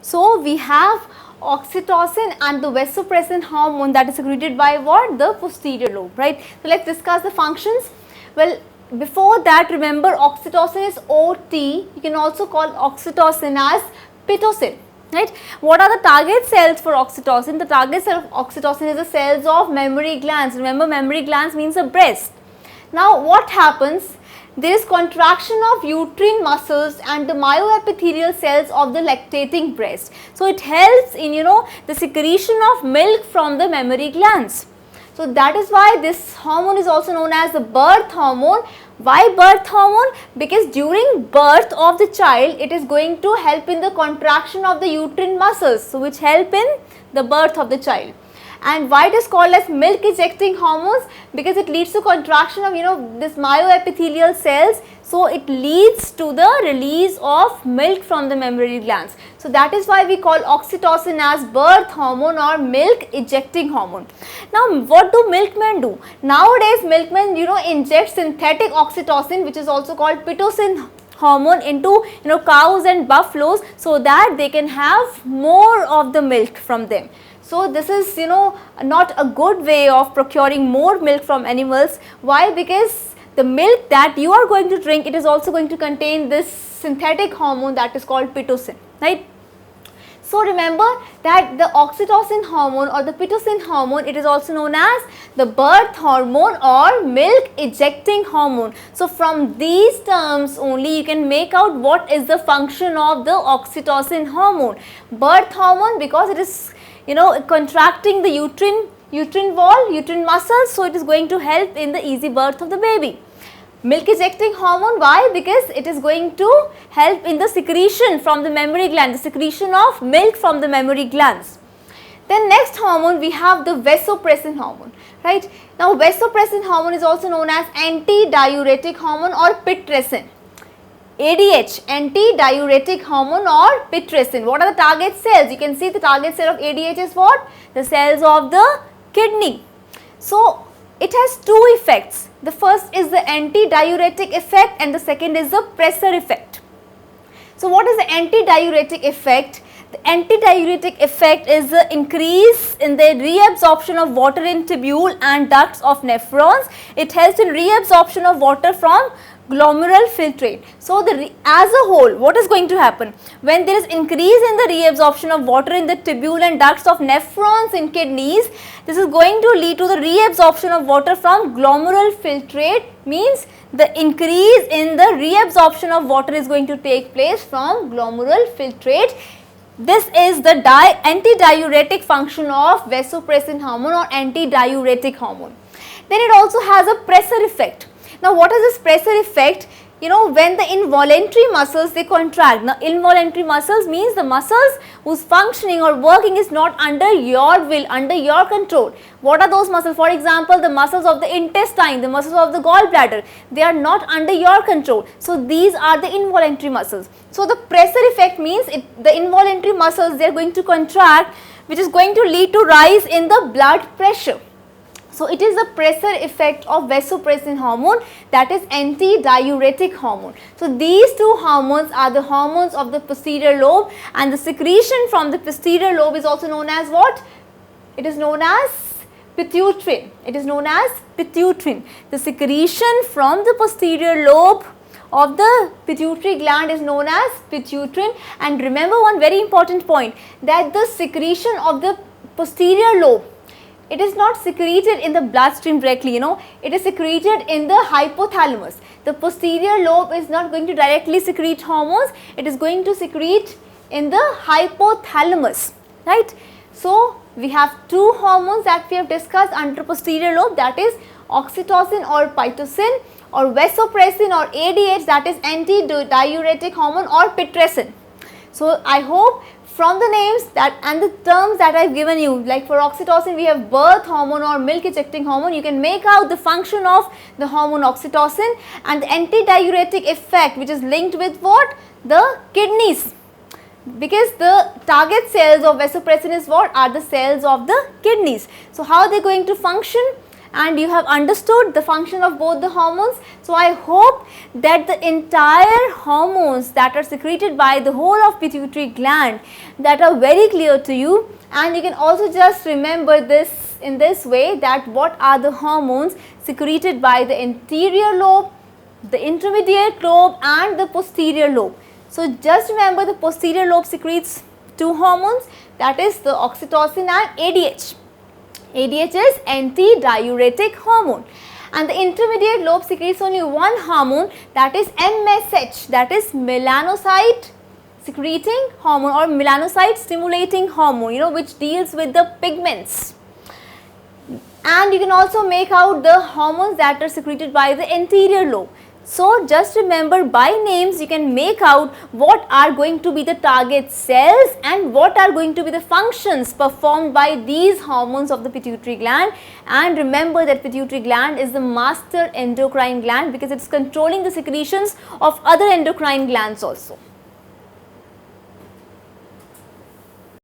So we have oxytocin and the vasopressin hormone that is secreted by what? The posterior lobe, right? So let's discuss the functions. Well, before that, remember oxytocin is OT. You can also call oxytocin as pitocin, right? What are the target cells for oxytocin? The target cell of oxytocin is the cells of mammary glands. Remember, mammary glands means the breast. Now what happens? There is contraction of uterine muscles and the myoepithelial cells of the lactating breast. So it helps in the secretion of milk from the mammary glands. So that is why this hormone is also known as the birth hormone. Why birth hormone? Because during birth of the child, it is going to help in the contraction of the uterine muscles, so which help in the birth of the child. And why it is called as milk ejecting hormones? Because it leads to contraction of this myoepithelial cells, so it leads to the release of milk from the mammary glands. So that is why we call oxytocin as birth hormone or milk ejecting hormone. Now what do milkmen do? Nowadays milkmen inject synthetic oxytocin, which is also called pitocin hormone, into cows and buffaloes, so that they can have more of the milk from them. So this is not a good way of procuring more milk from animals. Why? Because the milk that you are going to drink, it is also going to contain this synthetic hormone that is called pitocin, right? So remember that the oxytocin hormone or the pitocin hormone, it is also known as the birth hormone or milk ejecting hormone. So from these terms only you can make out what is the function of the oxytocin hormone. Birth hormone, because it is contracting the uterine wall, uterine muscles, so it is going to help in the easy birth of the baby. Milk ejecting hormone, why? Because it is going to help in the secretion from the mammary gland, the secretion of milk from the mammary glands. Then next hormone we have the vasopressin hormone, right? Now vasopressin hormone is also known as anti-diuretic hormone or pitressin. ADH, anti-diuretic hormone or pitressin. What are the target cells? You can see the target cell of ADH is what? The cells of the kidney. So it has two effects. The first is the anti-diuretic effect and the second is the pressor effect. So what is the anti-diuretic effect? The anti-diuretic effect is the increase in the reabsorption of water in tubule and ducts of nephrons. It helps in reabsorption of water from glomerular filtrate. So as a whole, what is going to happen? When there is increase in the reabsorption of water in the tubule and ducts of nephrons in kidneys, this is going to lead to the reabsorption of water from glomerular filtrate, means the increase in the reabsorption of water is going to take place from glomerular filtrate. This is the anti-diuretic function of vasopressin hormone or anti-diuretic hormone. Then it also has a pressor effect. Now what is this pressor effect? When the involuntary muscles they contract. Now involuntary muscles means the muscles whose functioning or working is not under your will, under your control. What are those muscles? For example, the muscles of the intestine, the muscles of the gallbladder, they are not under your control. So these are the involuntary muscles. So the pressor effect means the involuntary muscles, they are going to contract, which is going to lead to rise in the blood pressure. So it is the pressor effect of vasopressin hormone, that is anti-diuretic hormone. So these two hormones are the hormones of the posterior lobe, and the secretion from the posterior lobe is also known as what? It is known as pituitrin. It is known as pituitrin. The secretion from the posterior lobe of the pituitary gland is known as pituitrin. And remember one very important point, that the secretion of the posterior lobe, it is not secreted in the bloodstream directly, it is secreted in the hypothalamus. The posterior lobe is not going to directly secrete hormones, it is going to secrete in the hypothalamus, right? So we have two hormones that we have discussed under posterior lobe, that is oxytocin or pitocin, or vasopressin or ADH, that is anti-diuretic hormone or pitressin. So I hope from the names that and the terms that I have given you, like for oxytocin we have birth hormone or milk ejecting hormone, you can make out the function of the hormone oxytocin and the anti-diuretic effect, which is linked with what? The kidneys. Because the target cells of vasopressin is what? Are the cells of the kidneys. So how are they going to function? and you have understood the function of both the hormones. So I hope that the entire hormones that are secreted by the whole of pituitary gland that are very clear to you, and you can also just remember this in this way, that what are the hormones secreted by the anterior lobe, the intermediate lobe and the posterior lobe. So just remember, the posterior lobe secretes two hormones, that is the oxytocin and ADH. ADH is antidiuretic hormone, and the intermediate lobe secretes only one hormone, that is MSH, that is melanocyte secreting hormone or melanocyte stimulating hormone, which deals with the pigments. And you can also make out the hormones that are secreted by the anterior lobe. So just remember, by names you can make out what are going to be the target cells and what are going to be the functions performed by these hormones of the pituitary gland. And remember that pituitary gland is the master endocrine gland, because it is controlling the secretions of other endocrine glands also.